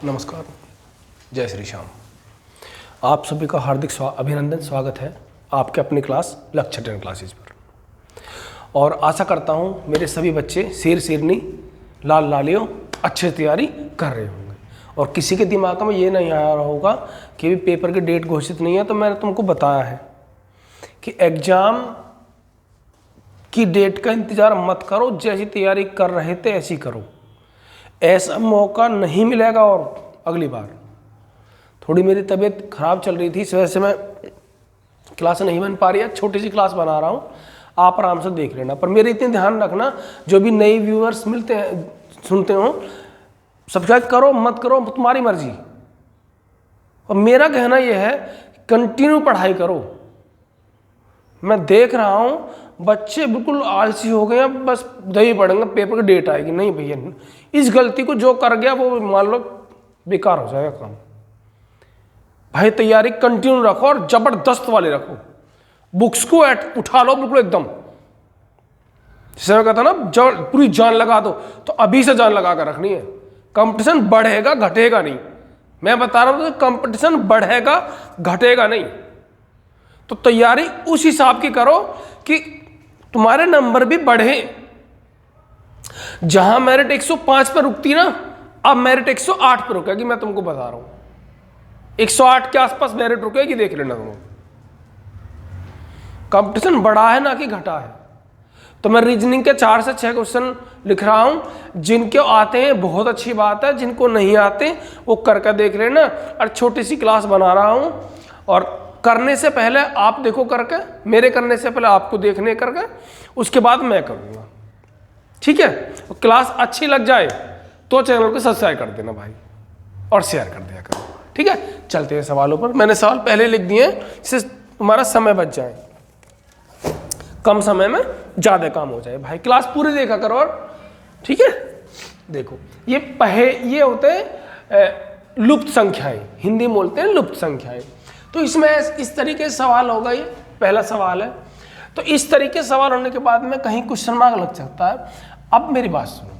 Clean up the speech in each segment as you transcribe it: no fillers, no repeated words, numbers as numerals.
नमस्कार, जय श्री श्याम। आप सभी का हार्दिक अभिनंदन, स्वागत है आपके अपनी क्लास लक्ष्य 10 क्लासेज पर। और आशा करता हूँ मेरे सभी बच्चे शेर शेरनी लाल लालियों अच्छे तैयारी कर रहे होंगे। और किसी के दिमाग में ये नहीं आ रहा होगा कि भी पेपर की डेट घोषित नहीं है, तो मैंने तुमको बताया है कि एग्ज़ाम की डेट का इंतज़ार मत करो, जैसी तैयारी कर रहे थे ऐसी करो। ऐसा मौका नहीं मिलेगा। और अगली बार थोड़ी मेरी तबीयत खराब चल रही थी, इस वजह से मैं क्लास नहीं बन पा रही है। छोटी सी क्लास बना रहा हूँ, आप आराम से देख लेना। पर मेरे इतने ध्यान रखना, जो भी नए व्यूअर्स मिलते हैं सुनते हो, सब्सक्राइब करो मत करो तुम्हारी मर्जी। और मेरा कहना यह है कंटिन्यू पढ़ाई करो। मैं देख रहा हूँ बच्चे बिल्कुल आलसी हो गए हैं, बस दही पढ़ेंगे, पेपर की डेट आएगी। नहीं भैया, इस गलती को जो कर गया वो मान लो बेकार हो जाएगा काम। भाई तैयारी कंटिन्यू रखो और जबरदस्त वाली रखो। बुक्स को उठा लो बिल्कुल एकदम, जैसे मैं कहता ना पूरी जान लगा दो, तो अभी से जान लगा कर रखनी है। कंपटीशन बढ़ेगा घटेगा नहीं, मैं बता रहा हूं, कंपटीशन बढ़ेगा घटेगा नहीं। तो तैयारी उस हिसाब की करो कि तुम्हारे नंबर भी बढ़े। जहां मेरिट 105 पर रुकती ना, अब मेरिट 108 पर रुकेगी। मैं तुमको बता रहा हूं 108 के आसपास मेरिट रुकेगी, देख लेना तुम। कंपटीशन बढ़ा है ना कि घटा है। तो मैं रीजनिंग के 4 से 6 क्वेश्चन लिख रहा हूं, जिनके आते हैं बहुत अच्छी बात है, जिनको नहीं आते वो करके देख लेना। और छोटी सी क्लास बना रहा हूं, और करने से पहले आप देखो करके, मेरे करने से पहले आपको देखने करके, उसके बाद मैं करूंगा। ठीक है? तो क्लास अच्छी लग जाए तो चैनल को सब्सक्राइब कर देना भाई, और शेयर कर दिया करो। ठीक है, चलते हैं सवालों पर। मैंने सवाल पहले लिख दिए हैं, जिससे तुम्हारा समय बच जाए, कम समय में ज्यादा काम हो जाए। भाई क्लास पूरी देखा करो। और ठीक है, देखो ये होते हैं लुप्त संख्याएं, हिंदी में बोलते हैं लुप्त संख्याएं। तो इसमें इस तरीके से सवाल होगा। ये पहला सवाल है। तो इस तरीके से सवाल होने के बाद में कहीं क्वेश्चन मार्क लग सकता है। अब मेरी बात सुनो,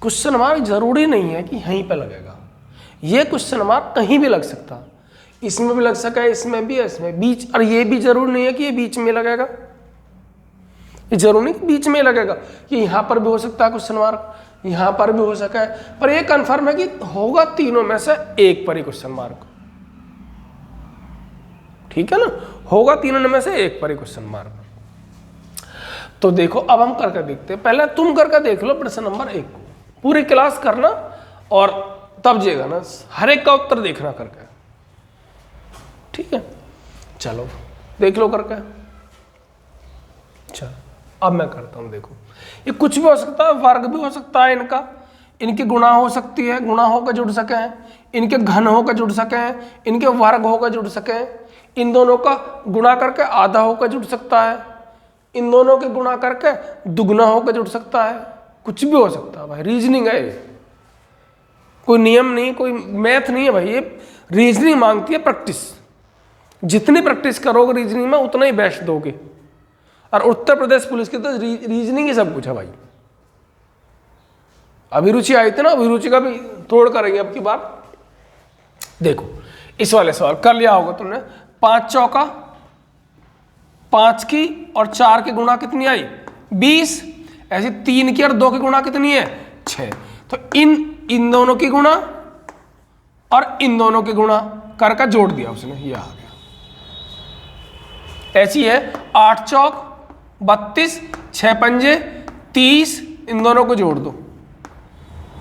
क्वेश्चन मार्क जरूरी नहीं है कि यहीं पे लगेगा। ये क्वेश्चन मार्क कहीं भी लग सकता, इसमें भी लग सका है, इसमें भी, इसमें बीच। और ये भी जरूरी नहीं है कि ये बीच में लगेगा, ये जरूरी नहीं कि बीच में लगेगा। ये यहाँ पर भी हो सकता है क्वेश्चन मार्क, यहाँ पर भी हो सका है। पर ये कन्फर्म है कि होगा तीनों में से एक पर ही क्वेश्चन मार्क। ठीक है ना, होगा तीनों में से एक पर ही क्वेश्चन मार्क। तो देखो अब हम करके देखते हैं। पहले तुम करके देख लो प्रश्न नंबर 1 को, पूरी क्लास करना, और तब जेगा ना हर एक का उत्तर देखना करके। ठीक है, चलो देख लो करके। चलो अब मैं करता हूं। देखो ये कुछ भी हो सकता है, वर्ग भी हो सकता है इनका, इनकी गुणा हो सकती है, गुणा होकर जुड़ सके हैं, इनके घन होकर जुड़ सके हैं, इनके वर्ग होकर जुड़ सके हैं, इन दोनों का गुणा करके आधा होकर जुड़ सकता है, इन दोनों के गुणा करके दुगना होकर जुड़ सकता है। कुछ भी हो सकता है भाई, रीजनिंग है, कोई नियम नहीं, कोई मैथ नहीं है भाई। ये रीजनिंग मांगती है प्रैक्टिस। जितनी प्रैक्टिस करोगे रीजनिंग में उतना ही बेस्ट दोगे। और उत्तर प्रदेश पुलिस की तो रीजनिंग ही सब कुछ है भाई। अभिरुचि आई थी ना, अभिरुचि का भी तोड़ करेंगे अब की बार। देखो इस वाले सवाल कर लिया होगा तुमने। 5 चौका 5 की और 4 की गुणा कितनी आई? 20। ऐसे 3 की और 2 की गुणा कितनी है? 6। तो इन दोनों की गुणा और इन दोनों की गुणा करके जोड़ दिया उसने, ये आ गया। ऐसी है 8 चौक 32, 6 पंजे 30, इन दोनों को जोड़ दो।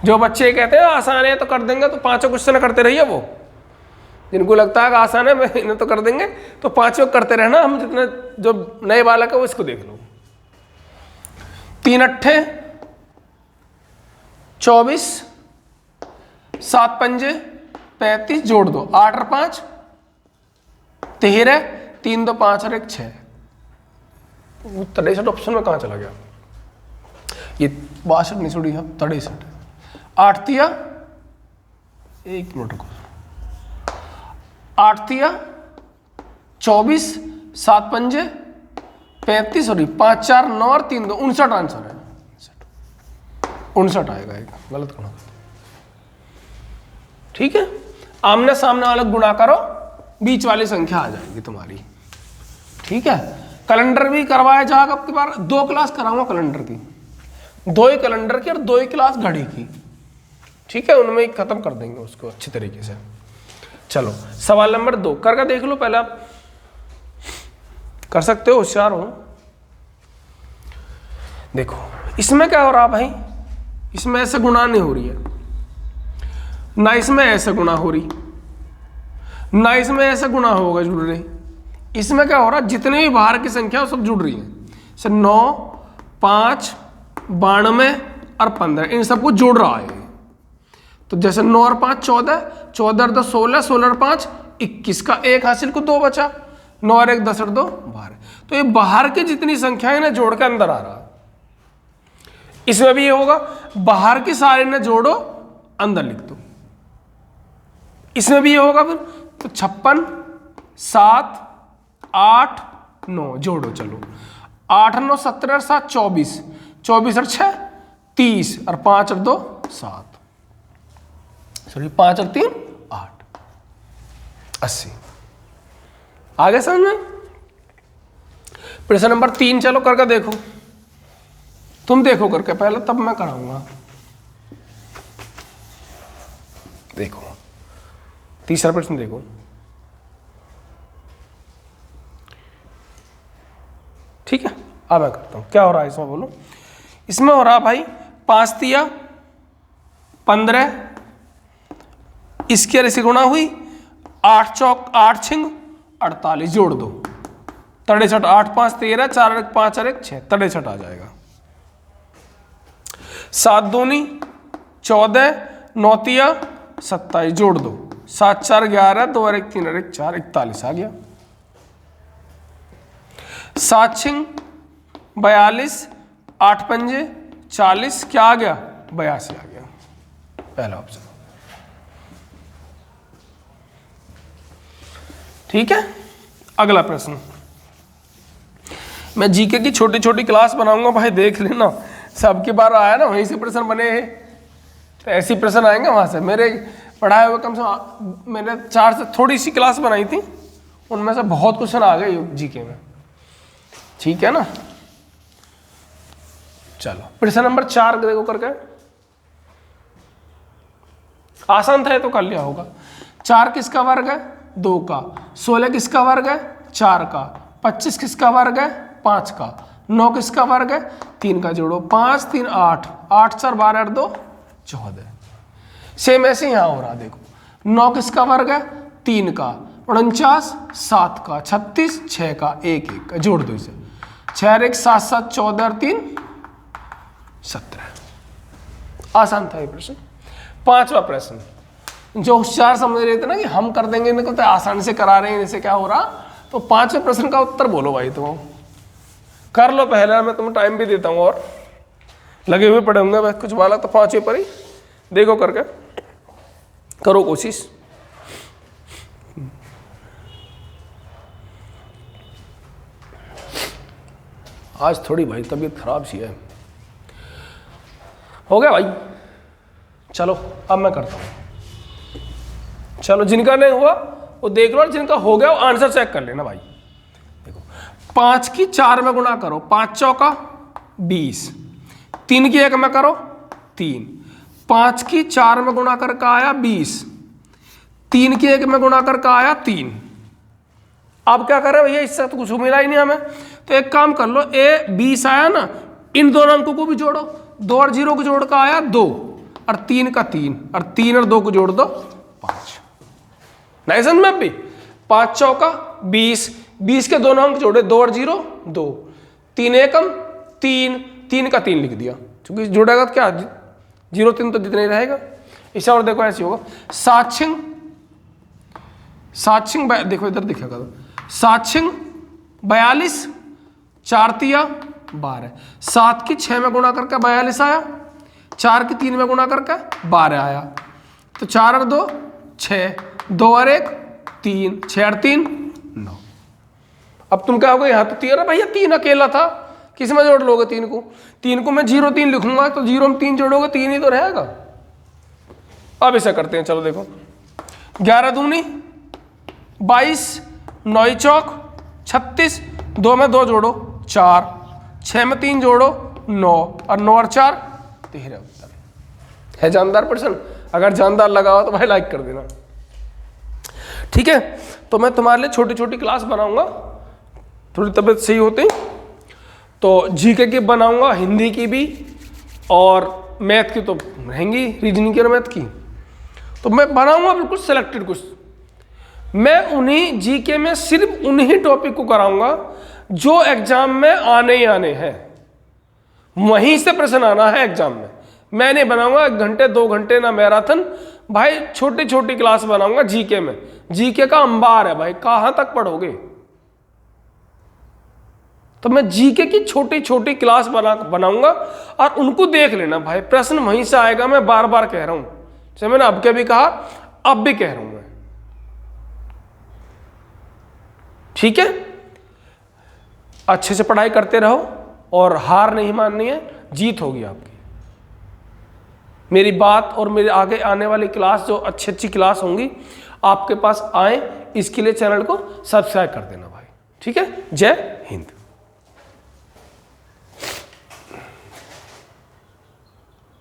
जो बच्चे कहते हैं आसान है तो कर देंगे, तो 5 क्वेश्चन करते रहिए। वो जिनको लगता है कि आसान है इन्हें तो कर देंगे, तो 5 करते रहना। हम जितने जो नए बालक है वो इसको देख लो। 3 अट्ठे 24, 7 पंजे 35, जोड़ दो। 8 और 5 13, 3 2 5 और 1 6। 63 ऑप्शन में कहाँ चला गया? ये 62 नहीं छोड़ी, 63। 8 तिया 1 मिनट को 8 तिया 24, 7 पंजे 35, और 5 4 9 और 3 2 59 आंसर है। 59 आएगा, एक गलत करना। ठीक है, आमने सामने वाला गुणा करो, बीच वाली संख्या आ जाएगी तुम्हारी। ठीक है, कैलेंडर भी करवाया जाएगा आपके बार, 2 क्लास कराऊंगा कैलेंडर की, 2 ही कैलेंडर की और 2 ही क्लास घड़ी की। ठीक है, उनमें ही खत्म कर देंगे उसको अच्छी तरीके से। चलो सवाल नंबर 2 करके देख लो, पहले आप कर सकते हो, होशियार हो। देखो इसमें क्या हो रहा भाई, इसमें ऐसे गुणा नहीं हो रही है, ना इसमें ऐसे गुणा हो रही, ना इसमें ऐसे गुणा होगा जुड़ रही। इसमें क्या हो रहा है, जितने भी बाहर की संख्या सब जुड़ रही हैं। जैसे 9, 5, 92 और 15, इन सबको जोड़ रहा है। तो जैसे 9 और 5 14, 14 और 2 16, 16 और 5 21 का 1 हासिल को 2 बचा, 9 और 1 10 और 2 12। तो ये बाहर की जितनी संख्याएं ना जोड़ के अंदर आ रहा। इसमें भी ये होगा, बाहर की सारे ने जोड़ो अंदर लिख दो। इसमें भी ये होगा फिर, तो 56, 7, 8, 9 जोड़ो, चलो 8 और 9 17 और 7 24, 24 और 6 30 और 5 और 2 7, सॉरी 5 और 3 8, 80। आगे समझ में? प्रश्न नंबर 3 चलो करके देखो, तुम देखो करके पहले, तब मैं कराऊंगा। देखो तीसरा प्रश्न देखो, ठीक है, अब मैं करता हूं क्या हो रहा है इसमें, बोलो। इसमें हो रहा भाई 5 तिया 15, इसकी ऐसी गुणा हुई, 8 चौक 8 छिंग 48, जोड़ दो 63, 8 5 13, 4 और 1 5 और 1 6, 63 आ जाएगा। 7 दूनी 14, 9 तिया 27, जोड़ दो 7 4 11, 2 और 1 3 और 1 4, 41 आ गया। 7 छिंग 42, 8 पंजे 40, क्या आ गया 82 आ गया, पहला ऑप्शन। ठीक है, अगला प्रश्न। मैं जीके की छोटी छोटी क्लास बनाऊंगा भाई, देख लेना, सबकी बार आया ना वहीं से प्रश्न बने हैं, तो ऐसी प्रश्न आएंगे वहां से। मेरे पढ़ाए हुए कम से कम मैंने 4 से थोड़ी सी क्लास बनाई थी, उनमें से बहुत क्वेश्चन आ गए जीके में। ठीक है ना, चलो प्रश्न नंबर 4 देखो करके, आसान था तो कर लिया होगा। 4 किसका वर्ग है 2 का, 16 किसका वर्ग है 4 का, 25 किसका वर्ग है 5 का, 9 किसका वर्ग है 3 का, जोड़ो 5 3 8, 8 4 12 और 2 14। सेम ऐसे यहां हो रहा, देखो 9 किसका वर्ग है 3 का, 49 7 का, 36 6 का, 1 1 का, जोड़ दो इसे, 6 और 1 7 7, 14 और 3 17। आसान था ये प्रश्न। 5वां प्रश्न, जो होशियार समझ रहे थे ना कि हम कर देंगे, इनको तो आसान से करा रहे हैं, जैसे क्या हो रहा, तो 5वें प्रश्न का उत्तर बोलो भाई, तुम कर लो पहले, मैं तुम्हें टाइम भी देता हूँ, और लगे हुए पड़े होंगे कुछ वाला, तो 5वें पर ही देखो करके करो कोशिश। आज थोड़ी भाई तबीयत खराब सी है, हो गया भाई। चलो अब मैं करता हूं, चलो जिनका नहीं हुआ वो देख लो, और जिनका हो गया वो आंसर चेक कर लेना भाई। देखो 5 की 4 में गुणा करो, 5 चौका 20, 3 की 1 में करो 3, 5 की 4 में गुणा करके आया 20, 3 की 1 में गुणा करके आया 3। अब क्या कर रहे हो भैया, इससे तो कुछ मिला ही नहीं हमें, तो एक काम कर लो, ए 20 आया ना, इन दोनों अंकों को भी जोड़ो, 2 और 0 को जोड़ कर आया 2, और 3 का 3, और 3 और 2 को जोड़ दो 5। नहीं समझ में भी, 5 चौका 20, 20 के दोनों अंक जोड़े, 2 और 0 2, 3 एकम 3, 3 का 3 लिख दिया, क्योंकि जोड़ेगा तो क्या 0 3 तो जितना ही रहेगा। इसे और देखो ऐसे होगा, 7 छिंग देखो इधर दिखेगा, 7 छिंग 42, 4 तिया 12, 7 की 6 में गुणा करके 42 आया, 4 की 3 में गुणा करके 12 आया, तो 4 और 2 6, 2 और 1 3, 6 और 3 9। अब तुम क्या होगा, यहाँ तो 3 भैया 3 अकेला था, किस में जोड़ लोगे 3 को, 3 को मैं 0 3 लिखूंगा, तो 0 में 3 जोड़ोगे 3 ही तो रहेगा। अब ऐसा करते हैं, चलो देखो 11 दूनी 22, 9 चौक 36, 2 में 2 जोड़ो 4, 6 में 3 जोड़ो 9 और 9 और 4 13 उत्तर है। जानदार प्रश्न? अगर जानदार लगा हो तो भाई लाइक कर देना। ठीक है, तो मैं तुम्हारे लिए छोटी छोटी क्लास बनाऊंगा, थोड़ी तबीयत सही होती तो जीके की बनाऊंगा, हिंदी की भी, और मैथ की तो रहेंगी, रीजनिंग की और मैथ की तो मैं बनाऊंगा बिल्कुल सिलेक्टेड कुछ। मैं उन्हीं जीके में सिर्फ उन्हीं टॉपिक को कराऊंगा जो एग्जाम में आने ही आने हैं, वहीं से प्रश्न आना है एग्जाम में। मैं नहीं बनाऊंगा 1 घंटे 2 घंटे ना मैराथन, भाई छोटी छोटी क्लास बनाऊंगा जीके में। जीके का अंबार है भाई, कहां तक पढ़ोगे? तो मैं जीके की छोटी छोटी क्लास बनाऊंगा और उनको देख लेना भाई, प्रश्न वहीं से आएगा। मैं बार बार कह रहा हूं, जैसे मैंने अब के भी कहा, अब भी कह रहा हूं मैं। ठीक है, अच्छे से पढ़ाई करते रहो और हार नहीं माननी है, जीत होगी आपकी। मेरी बात और मेरे आगे आने वाली क्लास जो अच्छी अच्छी क्लास होंगी आपके पास आए, इसके लिए चैनल को सब्सक्राइब कर देना भाई। ठीक है, जय हिंद।